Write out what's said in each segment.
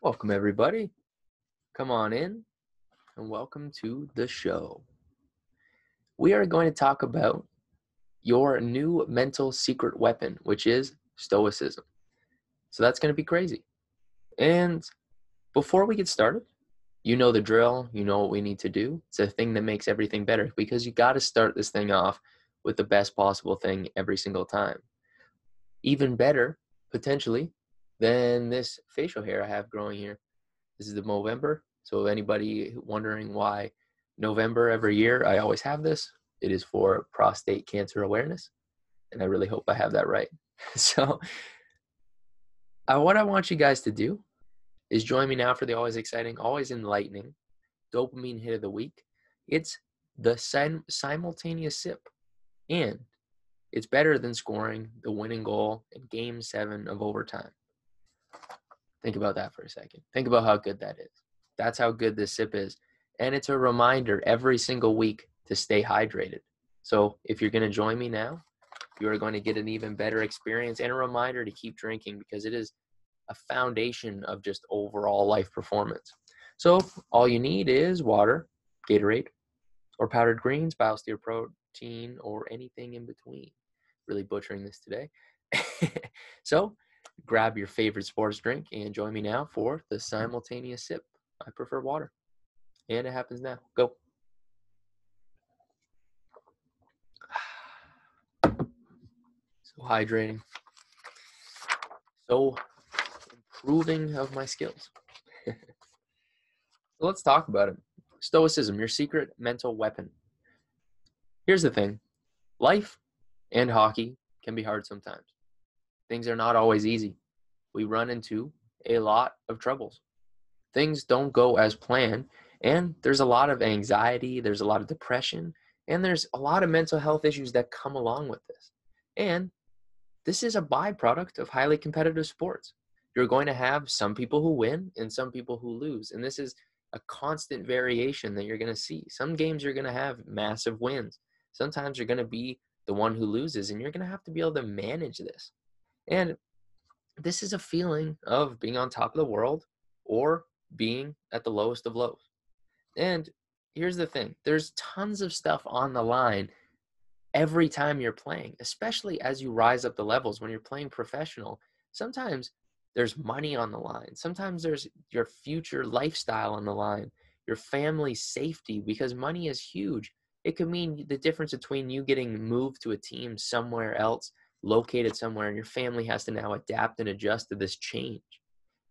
Welcome, everybody. Come on in and welcome to the show. We are going to talk about your new mental secret weapon, which is Stoicism. So that's going to be crazy. And before we get started, you know the drill. You know what we need to do. It's a thing that makes everything better because you got to start this thing off with the best possible thing every single time. Even better, potentially, than this facial hair I have growing here. This is the Movember. So anybody wondering why November every year I always have this, it is for prostate cancer awareness. And I really hope I have that right. So what I want you guys to do is join me now for the always exciting, always enlightening dopamine hit of the week. It's the simultaneous sip. And it's better than scoring the winning goal in Game 7 of overtime. Think about that for a second. Think about how good that is. That's how good this sip is. And it's a reminder every single week to stay hydrated. So if you're going to join me now, you are going to get an even better experience and a reminder to keep drinking because it is a foundation of just overall life performance. So all you need is water, Gatorade, or powdered greens, BioSteer protein, or anything in between. Really butchering this today. So grab your favorite sports drink and join me now for the simultaneous sip. I prefer water. And it happens now. Go. So hydrating. So improving of my skills. So let's talk about it. Stoicism, your secret mental weapon. Here's the thing. Life and hockey can be hard sometimes. Things are not always easy. We run into a lot of troubles. Things don't go as planned, and there's a lot of anxiety, there's a lot of depression, and there's a lot of mental health issues that come along with this. And this is a byproduct of highly competitive sports. You're going to have some people who win and some people who lose, and this is a constant variation that you're going to see. Some games you're going to have massive wins. Sometimes you're going to be the one who loses, and you're going to have to be able to manage this. And this is a feeling of being on top of the world or being at the lowest of lows. And here's the thing. There's tons of stuff on the line every time you're playing, especially as you rise up the levels. When you're playing professional, sometimes there's money on the line. Sometimes there's your future lifestyle on the line, your family's safety, because money is huge. It could mean the difference between you getting moved to a team somewhere else, located somewhere, and your family has to now adapt and adjust to this change.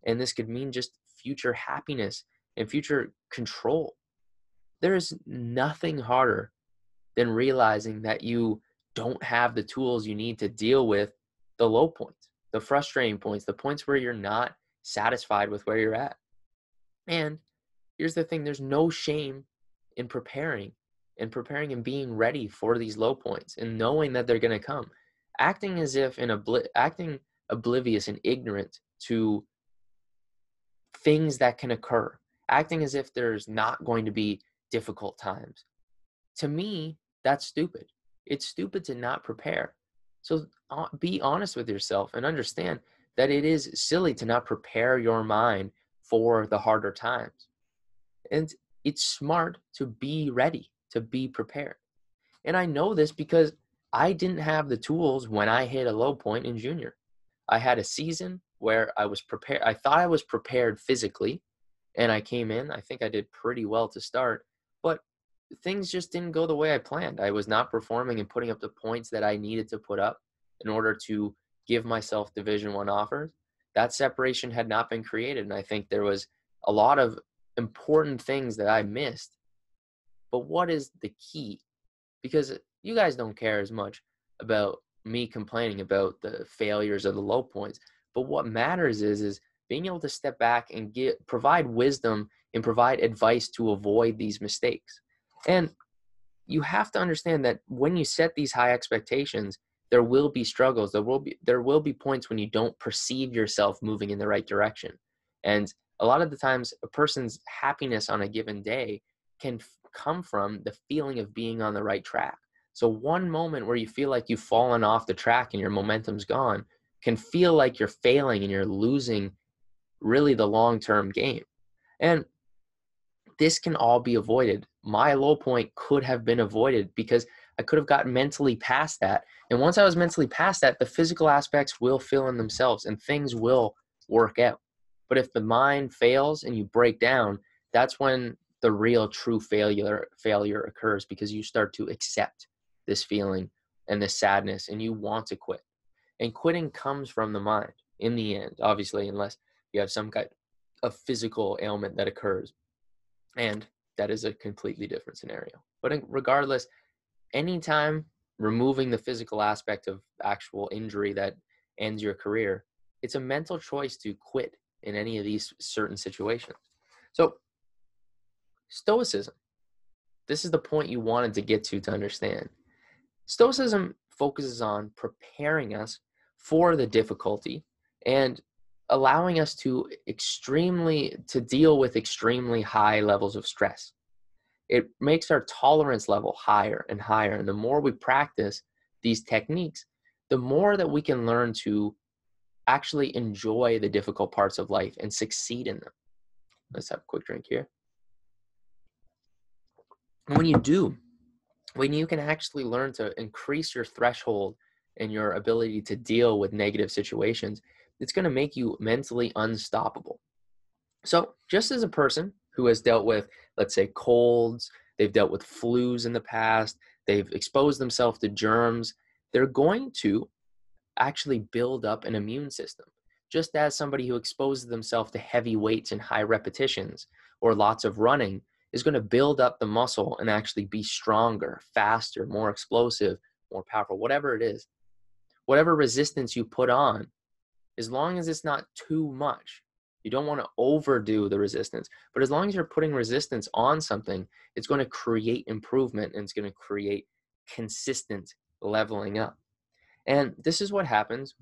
And this could mean just future happiness and future control. There is nothing harder than realizing that you don't have the tools you need to deal with the low points, the frustrating points, the points where you're not satisfied with where you're at. And here's the thing, there's no shame in preparing and being ready for these low points and knowing that they're going to come. Acting as if acting oblivious and ignorant to things that can occur, acting as if there's not going to be difficult times. To me, that's stupid. It's stupid to not prepare. So be honest with yourself and understand that it is silly to not prepare your mind for the harder times. And it's smart to be ready, to be prepared. And I know this because I didn't have the tools when I hit a low point in junior. I had a season where I was prepared. I thought I was prepared physically, and I came in. I think I did pretty well to start, but things just didn't go the way I planned. I was not performing and putting up the points that I needed to put up in order to give myself Division I offers. That separation had not been created, and I think there was a lot of important things that I missed. But what is the key? Because you guys don't care as much about me complaining about the failures or the low points. But what matters is being able to step back and provide wisdom and provide advice to avoid these mistakes. And you have to understand that when you set these high expectations, there will be struggles. There will be points when you don't perceive yourself moving in the right direction. And A lot of the times a person's happiness on a given day can come from the feeling of being on the right track. So one moment where you feel like you've fallen off the track and your momentum's gone can feel like you're failing and you're losing really the long-term game. And this can all be avoided. My low point could have been avoided because I could have gotten mentally past that. And once I was mentally past that, the physical aspects will fill in themselves and things will work out. But if the mind fails and you break down, that's when the real true failure occurs, because you start to accept this feeling and this sadness and you want to quit. And quitting comes from the mind in the end, obviously, unless you have some kind of physical ailment that occurs. And that is a completely different scenario. But regardless, anytime removing the physical aspect of actual injury that ends your career, it's a mental choice to quit in any of these certain situations. So, Stoicism. This is the point you wanted to get to understand. Stoicism focuses on preparing us for the difficulty and allowing us to deal with extremely high levels of stress. It makes our tolerance level higher and higher. And the more we practice these techniques, the more that we can learn to actually enjoy the difficult parts of life and succeed in them. Let's have a quick drink here. When you can actually learn to increase your threshold and your ability to deal with negative situations, it's going to make you mentally unstoppable. So just as a person who has dealt with, let's say, colds, they've dealt with flus in the past, they've exposed themselves to germs, they're going to actually build up an immune system. Just as somebody who exposes themselves to heavy weights and high repetitions or lots of running is going to build up the muscle and actually be stronger, faster, more explosive, more powerful, whatever it is. Whatever resistance you put on, as long as it's not too much, you don't want to overdo the resistance, but as long as you're putting resistance on something, it's going to create improvement and it's going to create consistent leveling up. And this is what happens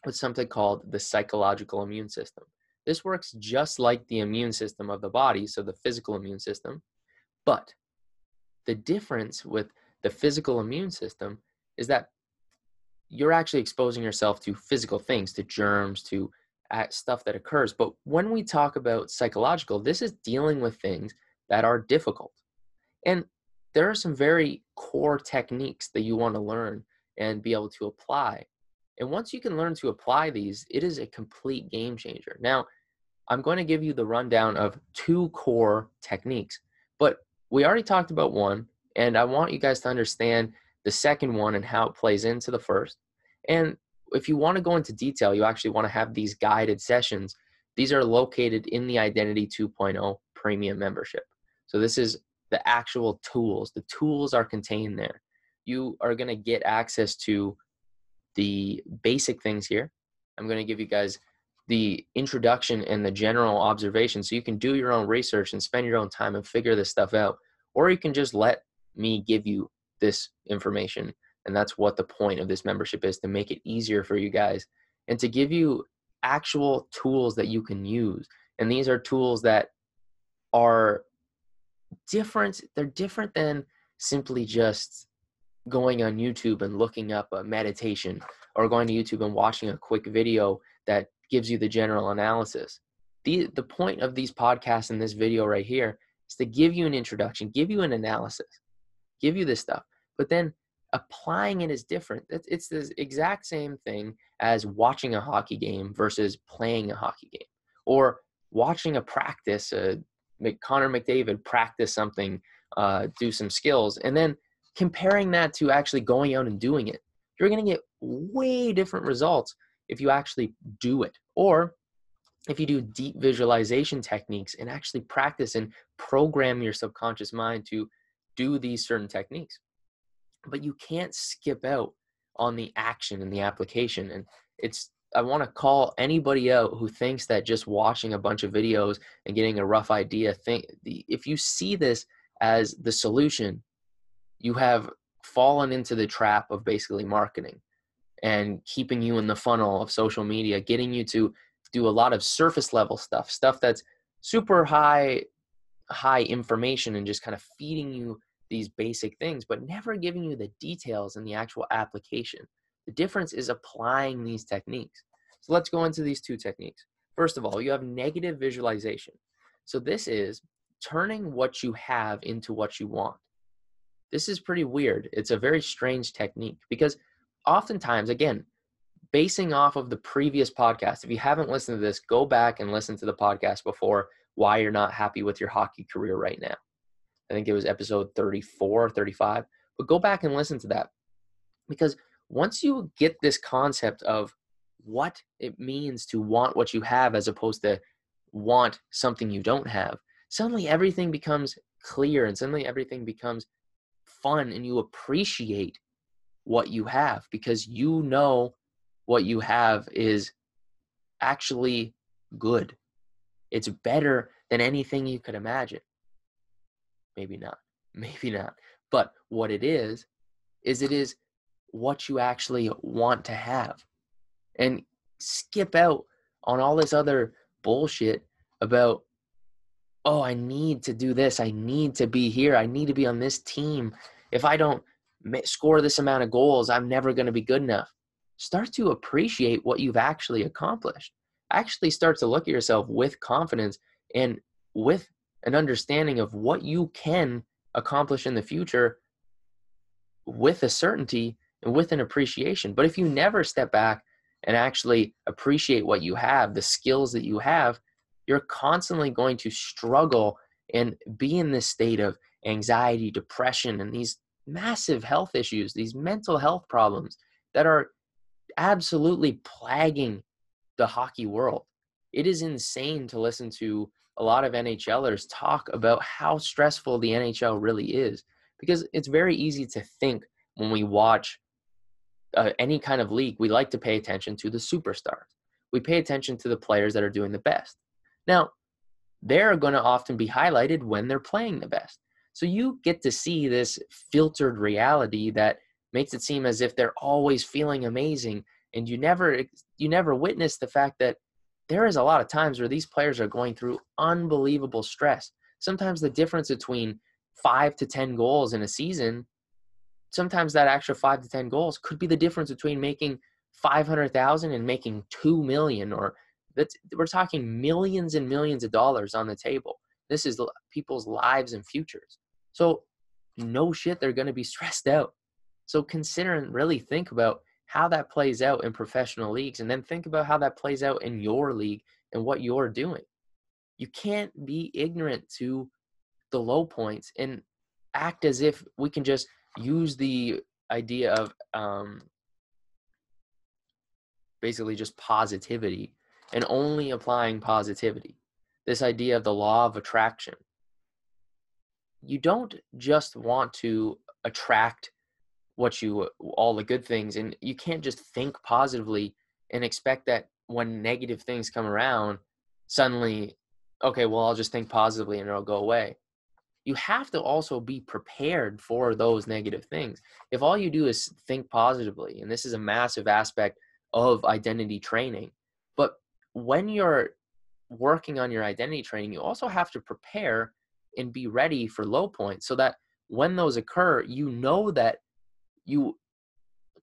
with something called the psychological immune system. This works just like the immune system of the body, so the physical immune system, but the difference with the physical immune system is that you're actually exposing yourself to physical things, to germs, to stuff that occurs. But when we talk about psychological, this is dealing with things that are difficult. And there are some very core techniques that you want to learn and be able to apply. And once you can learn to apply these, it is a complete game changer. Now, I'm going to give you the rundown of 2 core techniques, but we already talked about one, and I want you guys to understand the second one and how it plays into the first. And if you want to go into detail, you actually want to have these guided sessions. These are located in the Identity 2.0 Premium membership. So this is the actual tools. The tools are contained there. You are going to get access to the basic things here. I'm going to give you guys the introduction and the general observation so you can do your own research and spend your own time and figure this stuff out. Or you can just let me give you this information. And that's what the point of this membership is, to make it easier for you guys and to give you actual tools that you can use. And these are tools that are different. They're different than simply just going on YouTube and looking up a meditation, or going to YouTube and watching a quick video that gives you the general analysis. The point of these podcasts and this video right here is to give you an introduction, give you an analysis, give you this stuff, but then applying it is different. It's the exact same thing as watching a hockey game versus playing a hockey game, or watching a practice, Connor McDavid practice something, do some skills, and then comparing that to actually going out and doing it. You're going to get way different results if you actually do it, or if you do deep visualization techniques and actually practice and program your subconscious mind to do these certain techniques. But you can't skip out on the action and the application. And I want to call anybody out who thinks that just watching a bunch of videos and getting a rough idea, if you see this as the solution, you have fallen into the trap of basically marketing and keeping you in the funnel of social media, getting you to do a lot of surface level stuff that's super high information and just kind of feeding you these basic things, but never giving you the details and the actual application. The difference is applying these techniques. So let's go into these two techniques. First of all, you have negative visualization. So this is turning what you have into what you want. This is pretty weird. It's a very strange technique because oftentimes, again, basing off of the previous podcast, if you haven't listened to this, go back and listen to the podcast before why you're not happy with your hockey career right now. I think it was episode 34 or 35, but go back and listen to that. Because once you get this concept of what it means to want what you have as opposed to want something you don't have, suddenly everything becomes clear and suddenly everything becomes fun and you appreciate what you have because you know what you have is actually good. It's better than anything you could imagine. Maybe not. But what it is it is what you actually want to have. And skip out on all this other bullshit about, oh, I need to do this. I need to be here. I need to be on this team. If I don't score this amount of goals, I'm never going to be good enough. Start to appreciate what you've actually accomplished. Actually start to look at yourself with confidence and with an understanding of what you can accomplish in the future with a certainty and with an appreciation. But if you never step back and actually appreciate what you have, the skills that you have, you're constantly going to struggle and be in this state of anxiety, depression, and these massive health issues, these mental health problems that are absolutely plaguing the hockey world. It is insane to listen to a lot of NHLers talk about how stressful the NHL really is, because it's very easy to think when we watch any kind of league, we like to pay attention to the superstars. We pay attention to the players that are doing the best. Now, they're going to often be highlighted when they're playing the best. So you get to see this filtered reality that makes it seem as if they're always feeling amazing, and you never witness the fact that there is a lot of times where these players are going through unbelievable stress. Sometimes the difference between 5 to 10 goals in a season, sometimes that extra 5 to 10 goals could be the difference between making 500,000 and making 2 million, or we're talking millions and millions of dollars on the table. This is people's lives and futures. So no shit, they're going to be stressed out. So consider and really think about how that plays out in professional leagues, and then think about how that plays out in your league and what you're doing. You can't be ignorant to the low points and act as if we can just use the idea of basically just positivity and only applying positivity. This idea of the law of attraction. You don't just want to attract all the good things, and you can't just think positively and expect that when negative things come around, suddenly, okay, well, I'll just think positively and it'll go away. You have to also be prepared for those negative things. If all you do is think positively, and this is a massive aspect of identity training, but when you're working on your identity training, you also have to prepare and be ready for low points so that when those occur, you know that you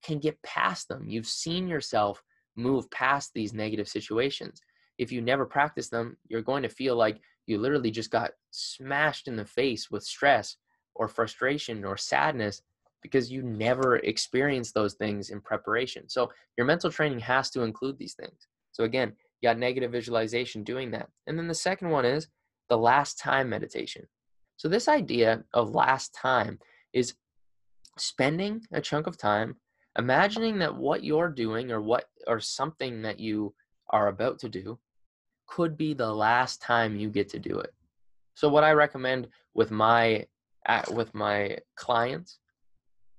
can get past them. You've seen yourself move past these negative situations. If you never practice them, you're going to feel like you literally just got smashed in the face with stress or frustration or sadness because you never experienced those things in preparation. So your mental training has to include these things. So again, you got negative visualization doing that. And then the second one is the last time meditation. So this idea of last time is spending a chunk of time imagining that what you're doing or something that you are about to do could be the last time you get to do it. So what I recommend with my clients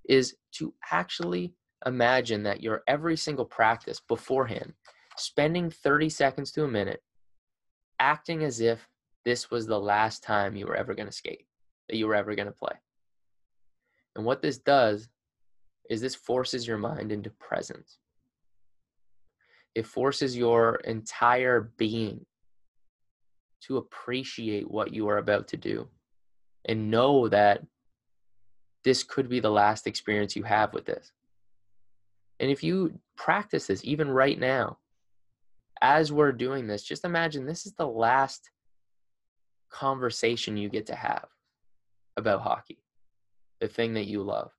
is to actually imagine that your every single practice beforehand, spending 30 seconds to a minute, acting as if this was the last time you were ever going to skate, that you were ever going to play. And what this does is this forces your mind into presence. It forces your entire being to appreciate what you are about to do and know that this could be the last experience you have with this. And if you practice this even right now, as we're doing this, just imagine this is the last conversation you get to have about hockey, the thing that you love.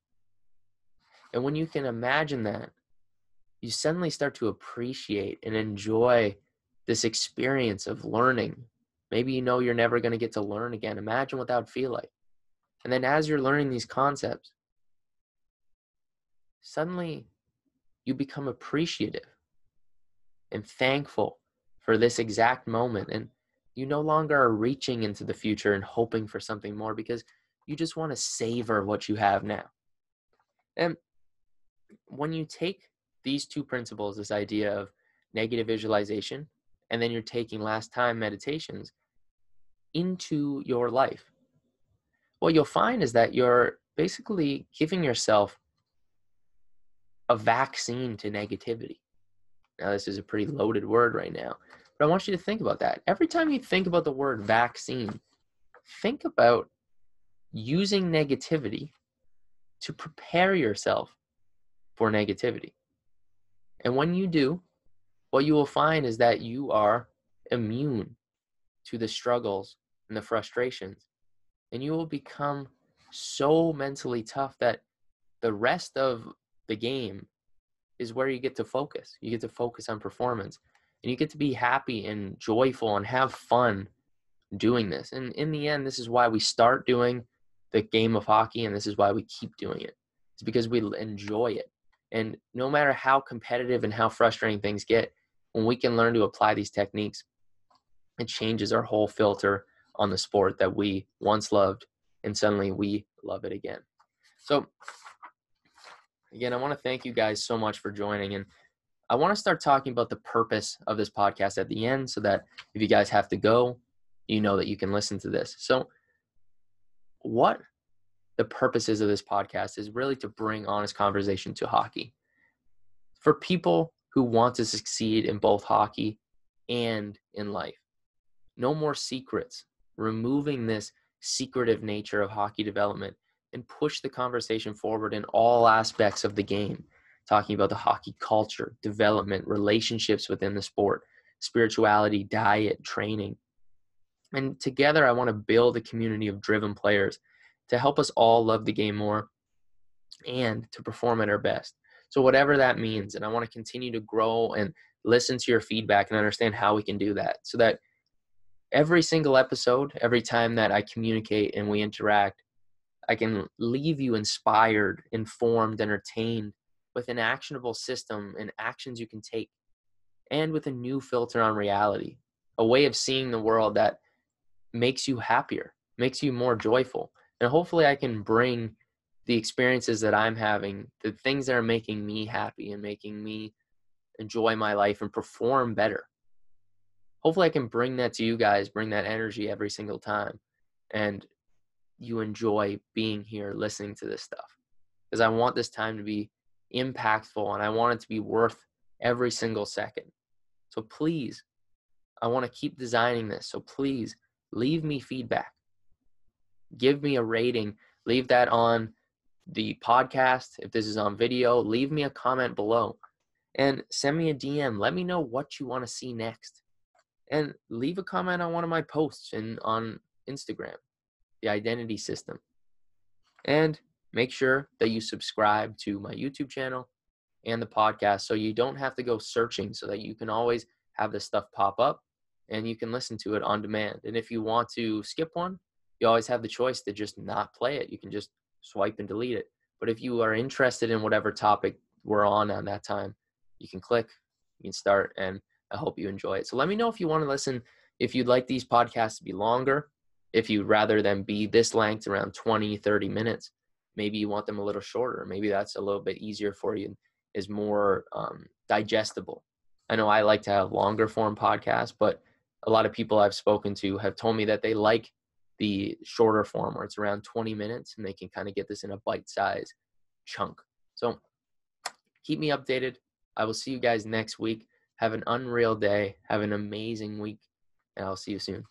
And when you can imagine that, you suddenly start to appreciate and enjoy this experience of learning. Maybe you know you're never going to get to learn again. Imagine what that would feel like. And then as you're learning these concepts, suddenly you become appreciative and thankful for this exact moment. And you no longer are reaching into the future and hoping for something more, because you just want to savor what you have now. And when you take these two principles, this idea of negative visualization, and then you're taking last time meditations into your life, what you'll find is that you're basically giving yourself a vaccine to negativity. Now, this is a pretty loaded word right now, but I want you to think about that. Every time you think about the word vaccine, think about using negativity to prepare yourself for negativity. And when you do, what you will find is that you are immune to the struggles and the frustrations, and you will become so mentally tough that the rest of the game is where you get to focus. You get to focus on performance, and you get to be happy and joyful and have fun doing this. And in the end, this is why we start doing the game of hockey, and this is why we keep doing it. It's because we enjoy it. And no matter how competitive and how frustrating things get, when we can learn to apply these techniques, it changes our whole filter on the sport that we once loved, and suddenly we love it again. So again, I want to thank you guys so much for joining, and I want to start talking about the purpose of this podcast at the end, so that if you guys have to go, you know that you can listen to this. So what the purpose is of this podcast is really to bring honest conversation to hockey. For people who want to succeed in both hockey and in life. No more secrets, removing this secretive nature of hockey development, and push the conversation forward in all aspects of the game, talking about the hockey culture, development, relationships within the sport, spirituality, diet, training. And together, I want to build a community of driven players to help us all love the game more and to perform at our best. So whatever that means, and I want to continue to grow and listen to your feedback and understand how we can do that, so that every single episode, every time that I communicate and we interact, I can leave you inspired, informed, entertained, with an actionable system and actions you can take, and with a new filter on reality, a way of seeing the world that makes you happier, makes you more joyful. And hopefully I can bring the experiences that I'm having, the things that are making me happy and making me enjoy my life and perform better. Hopefully I can bring that to you guys, bring that energy every single time, and you enjoy being here listening to this stuff, because I want this time to be impactful and I want it to be worth every single second. So please, I want to keep designing this. So please leave me feedback. Give me a rating. Leave that on the podcast. If this is on video, leave me a comment below and send me a DM. Let me know what you want to see next. And leave a comment on one of my posts and on Instagram, the identity system. And make sure that you subscribe to my YouTube channel and the podcast, so you don't have to go searching, so that you can always have this stuff pop up and you can listen to it on demand. And if you want to skip one, you always have the choice to just not play it. You can just swipe and delete it. But if you are interested in whatever topic we're on that time, you can click, you can start, and I hope you enjoy it. So let me know if you want to listen, if you'd like these podcasts to be longer, if you'd rather them be this length, around 20, 30 minutes. Maybe you want them a little shorter. Maybe that's a little bit easier for you, is more digestible. I know I like to have longer form podcasts, but a lot of people I've spoken to have told me that they like the shorter form, where it's around 20 minutes and they can kind of get this in a bite-sized chunk. So keep me updated. I will see you guys next week. Have an unreal day. Have an amazing week. And I'll see you soon.